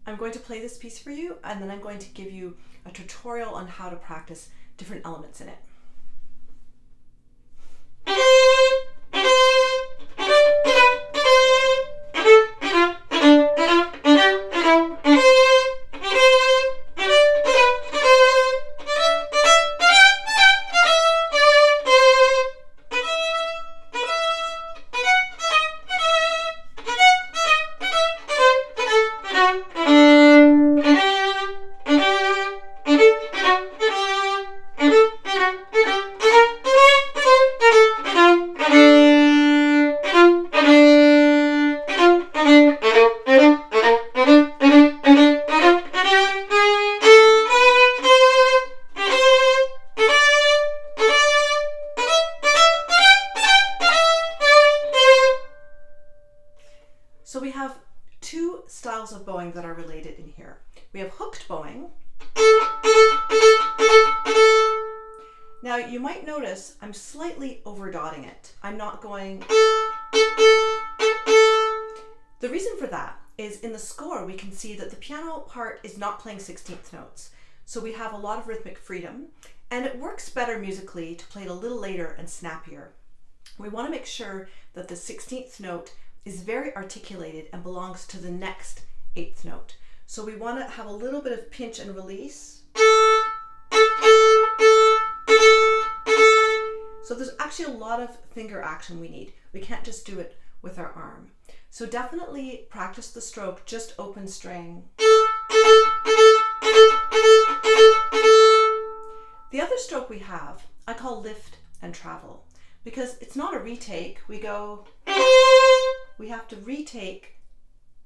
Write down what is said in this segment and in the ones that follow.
I'm going to play this piece for you, and then I'm going to give you a tutorial on how to practice different elements in it. So we have two styles of bowing that are related in here. We have hooked bowing. Now you might notice I'm slightly overdotting it. I'm not going. The reason for that is in the score we can see that the piano part is not playing 16th notes. So we have a lot of rhythmic freedom, and it works better musically to play it a little later and snappier. We want to make sure that the 16th note is very articulated and belongs to the next 8th note. So we want to have a little bit of pinch and release. So there's actually a lot of finger action we need. We can't just do it with our arm. So definitely practice the stroke, just open string. The other stroke we have, I call lift and travel, because it's not a retake. We have to retake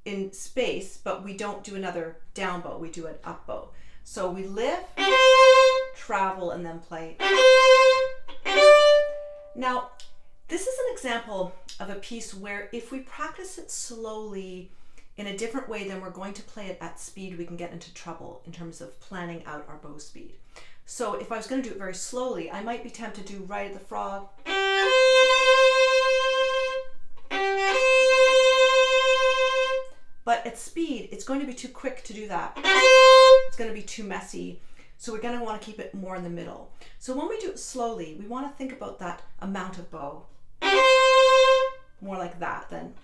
in space, but we don't do another down bow, we do an up bow. So we lift, travel, and then play. Now, this is an example of a piece where if we practice it slowly in a different way than we're going to play it at speed, we can get into trouble in terms of planning out our bow speed. So if I was going to do it very slowly, I might be tempted to do Ride of the Frog. But at speed, it's going to be too quick to do that. It's going to be too messy. So we're going to want to keep it more in the middle. So when we do it slowly, we want to think about that amount of bow. More like that then.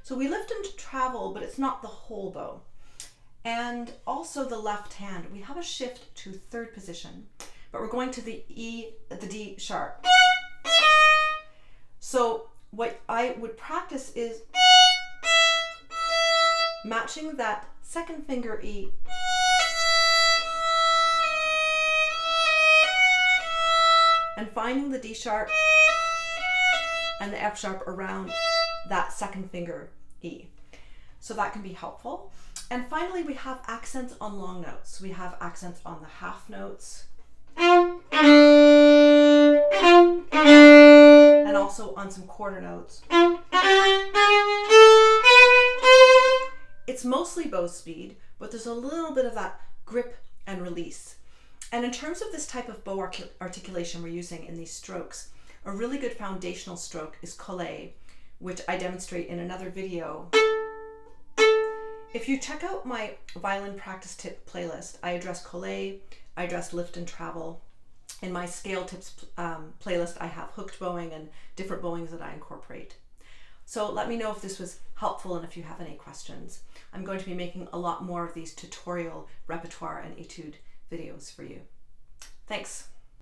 So we lift and travel, but it's not the whole bow. And also the left hand, we have a shift to third position, but we're going to the D sharp. So what I would practice is matching that second finger E and finding the D sharp and the F sharp around that second finger E. So that can be helpful. And finally, we have accents on long notes. We have accents on the half notes and also on some quarter notes. It's mostly bow speed, but there's a little bit of that grip and release. And in terms of this type of bow articulation we're using in these strokes, a really good foundational stroke is collé, which I demonstrate in another video. If you check out my violin practice tip playlist, I address collé, I address lift and travel. In my scale tips playlist, I have hooked bowing and different bowings that I incorporate. So let me know if this was helpful and if you have any questions. I'm going to be making a lot more of these tutorial repertoire and etude videos for you. Thanks.